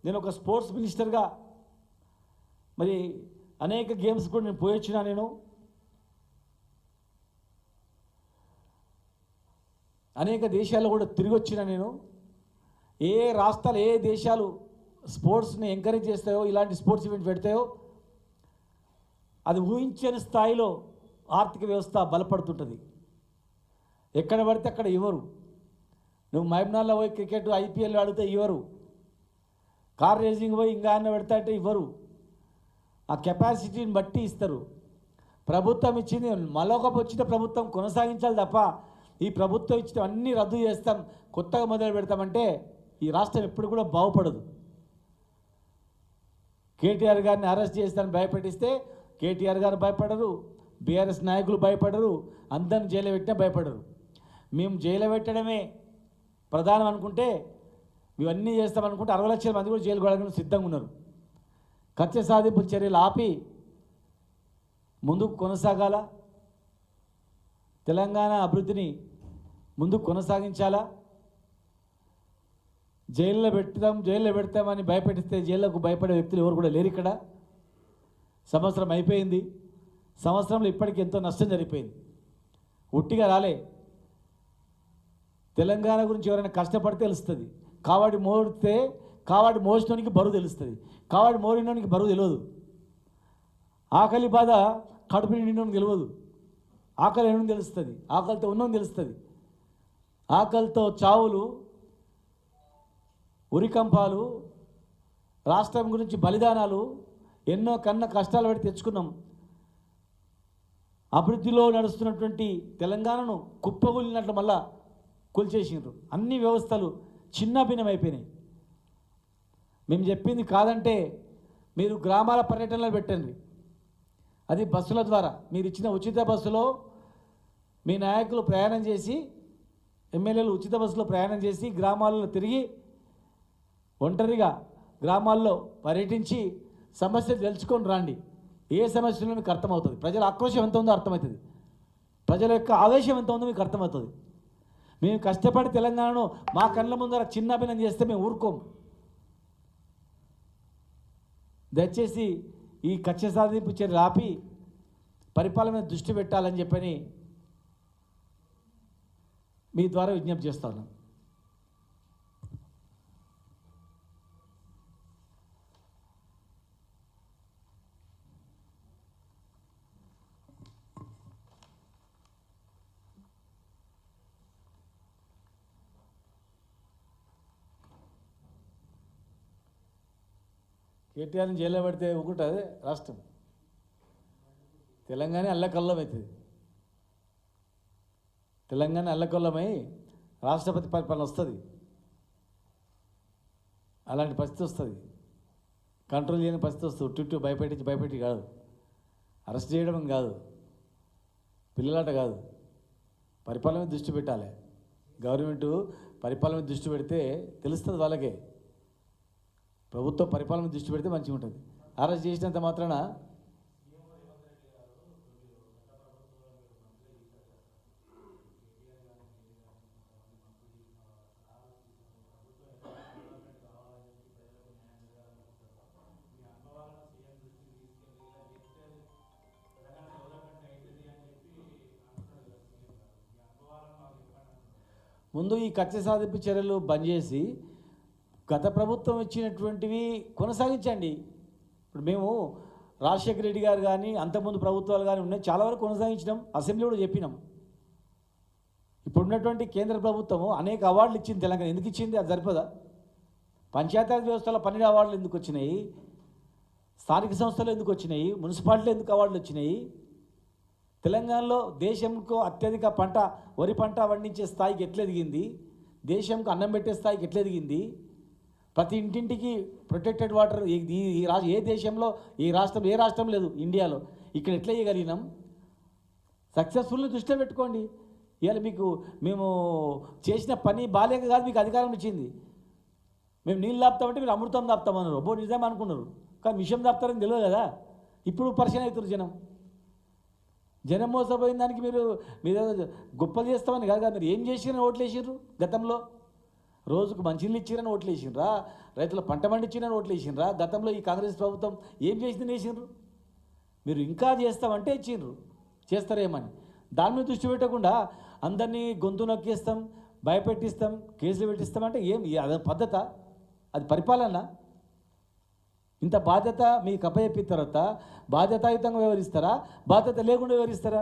నేను ఒక స్పోర్ట్స్ మినిస్టర్గా మరి అనేక గేమ్స్ కూడా నేను పోయొచ్చినా, నేను అనేక దేశాల్లో కూడా తిరిగి వచ్చినా. నేను ఏ రాష్ట్రాలు ఏ దేశాలు స్పోర్ట్స్ని ఎంకరేజ్ చేస్తాయో, ఇలాంటి స్పోర్ట్స్ ఈవెంట్ పెడతాయో అది ఊహించని స్థాయిలో ఆర్థిక వ్యవస్థ బలపడుతుంటుంది. ఎక్కడ పడితే అక్కడ ఇవ్వరు. నువ్వు మహబూబ్నగర్లో పోయి క్రికెట్ ఐపీఎల్ ఆడితే ఇవ్వరు. కార్ రేసింగ్ పోయి ఇంకా అన్న పెడతా అంటే ఇవ్వరు. ఆ కెపాసిటీని బట్టి ఇస్తారు. ప్రభుత్వం ఇచ్చింది మరొక వచ్చిన ప్రభుత్వం కొనసాగించాలి తప్ప ఈ ప్రభుత్వం ఇచ్చిన అన్నీ రద్దు చేస్తాం, కొత్తగా మొదలు పెడతామంటే ఈ రాష్ట్రం ఎప్పుడు కూడా బాగుపడదు. కేటీఆర్ గారిని అరెస్ట్ చేస్తానని భయపెట్టిస్తే కేటీఆర్ గారు భయపడరు, బీఆర్ఎస్ నాయకులు భయపడరు, అందరిని జైలు పెట్టినా భయపడరు. మేము జైలు పెట్టడమే ప్రధానం అనుకుంటే, ఇవన్నీ చేస్తామనుకుంటే 60 లక్షల మంది కూడా జైలు కొడడానికి సిద్ధంగా ఉన్నారు. కక్ష సాధింపు చర్యలు ఆపి ముందుకు కొనసాగాల, తెలంగాణ అభివృద్ధిని ముందుకు కొనసాగించాలా. జైల్లో పెడతామని భయపెట్టిస్తే జైల్లోకి భయపడే వ్యక్తులు ఎవరు కూడా లేరు ఇక్కడ. సంవత్సరం అయిపోయింది. సంవత్సరంలో ఇప్పటికి ఎంతో నష్టం జరిగిపోయింది. ఉట్టిగా రాలే. తెలంగాణ గురించి ఎవరైనా కష్టపడితే తెలుస్తుంది. కావాడి మోసినోనికి బరువు తెలుస్తుంది. కావాడి మోరినోనికి బరువు తెలియదు. ఆకలి బాధ కడుపు నిండినోనికి తెలియదు. ఆకలి ఏమని తెలుస్తుంది, ఆకలితో ఉన్నోని తెలుస్తుంది. ఆకలితో చావులు, ఉరికంపాలు, రాష్ట్రం గురించి బలిదానాలు, ఎన్నో కన్న కష్టాలు పడి తెచ్చుకున్నాం. అభివృద్ధిలో నడుస్తున్నటువంటి తెలంగాణను కుప్పగూలినట్లు మళ్ళా కూల్చేసినారు. అన్ని వ్యవస్థలు చిన్నభిన్నమైపోయినాయి. మేము చెప్పింది కాదంటే మీరు గ్రామాల పర్యటనలో పెట్టండి. అది బస్సుల ద్వారా మీరు ఇచ్చిన ఉచిత బస్సులో మీ నాయకులు ప్రయాణం చేసి, ఎమ్మెల్యేలు ఉచిత బస్సులో ప్రయాణం చేసి గ్రామాలలో తిరిగి ఒంటరిగా గ్రామాల్లో పర్యటించి సమస్యలు తెలుసుకొని రండి. ఏ సమస్యలో మీకు అర్థమవుతుంది. ప్రజల ఆక్రోశం ఎంత ఉందో అర్థమవుతుంది. ప్రజల యొక్క ఆవేశం ఎంత ఉందో మీకు అర్థమవుతుంది. మేము కష్టపడి తెలంగాణను మా కళ్ళ ముందర చిన్నభిన్నం చేస్తే మేము ఊరుకోం. దయచేసి ఈ కక్ష సాధింపు చర్యలు ఆపి పరిపాలన మీద దృష్టి పెట్టాలని చెప్పని మీ ద్వారా విజ్ఞప్తి చేస్తాను. కేటీఆర్ని జైల్లో పెడితే ఊరుకుంటుంది రాష్ట్రం. తెలంగాణ అల్లకల్లం అవుతుంది. తెలంగాణ అల్లకల్లమై రాష్ట్రపతి పరిపాలన వస్తుంది. అలాంటి పరిస్థితి వస్తుంది. కంట్రోల్ చేయని పరిస్థితి వస్తుంది. చుట్టూ భయపెట్టి కాదు, అరెస్ట్ చేయడం కాదు, పిల్లలాట కాదు. పరిపాలన మీద దృష్టి పెట్టాలి. గవర్నమెంటు పరిపాలన మీద దృష్టి పెడితే తెలుస్తుంది వాళ్ళకే. ప్రభుత్వం పరిపాలన మీద దృష్టి పెడితే మంచిగా ఉంటుంది. అరెస్ట్ చేసినంత మాత్రాన ముందు ఈ కక్ష సాధింపు చర్యలు బంద్ చేసి గత ప్రభుత్వం ఇచ్చినటువంటివి కొనసాగించండి. ఇప్పుడు మేము రాజశేఖర రెడ్డి గారు కానీ అంతకుముందు ప్రభుత్వాలు కానీ ఉన్నాయి, చాలా వరకు కొనసాగించినాం. అసెంబ్లీ కూడా చెప్పినాం. ఇప్పుడున్నటువంటి కేంద్ర ప్రభుత్వము అనేక అవార్డులు ఇచ్చింది. తెలంగాణ ఎందుకు ఇచ్చింది? అది సరిపోదా? పంచాయతీరాజ్ వ్యవస్థలో 12 అవార్డులు ఎందుకు వచ్చినాయి? స్థానిక సంస్థలు ఎందుకు వచ్చినాయి? మున్సిపాలిటీలు ఎందుకు అవార్డులు వచ్చినాయి? తెలంగాణలో దేశంకు అత్యధిక పంట వరి పంట పండించే స్థాయికి ఎట్లా ఎదిగింది? దేశంకు అన్నం పెట్టే స్థాయికి ఎట్లా ఎదిగింది? ప్రతి ఇంటింటికి ప్రొటెక్టెడ్ వాటర్ ఏ దేశంలో ఏ రాష్ట్రం లేదు ఇండియాలో. ఇక్కడ ఎట్లా చేయగలిగినాం? సక్సెస్ఫుల్ని దృష్టిలో పెట్టుకోండి. ఇవాళ మేము చేసిన పని బాలేక కాదు మీకు అధికారం ఇచ్చింది. మేము నీళ్ళు దాపుతామంటే మీరు అమృతం దాపుతామన్నారు. బో నిజం అనుకున్నారు, కానీ విషయం దాపుతారని తెలియదు కదా. ఇప్పుడు పరిచయం అవుతారు జనం మోసపోయిన దానికి మీరు గొప్పలు చేస్తామని కాదు కదా. మీరు ఏం చేసినా ఓట్లు వేసారు గతంలో. రోజుకు మంచినీళ్ళు ఇచ్చిరని ఓట్లు వేసిండ్రా? రైతుల పంట పండించిరని ఓట్లు వేసిండ్రా? గతంలో ఈ కాంగ్రెస్ ప్రభుత్వం ఏం చేసిందని వేసిండ్రు? మీరు ఇంకా చేస్తామంటే ఇచ్చిండ్రు, చేస్తారేమని. దాని మీద దృష్టి పెట్టకుండా అందరినీ గొంతు నొక్కిస్తాం, భయపెట్టిస్తాం, కేసులు పెట్టిస్తామంటే ఏం అది పద్ధత? అది పరిపాలన? ఇంత బాధ్యత మీకు అప్పచెప్పిన తర్వాత బాధ్యతాయుతంగా వ్యవహరిస్తారా, బాధ్యత లేకుండా వ్యవహరిస్తారా?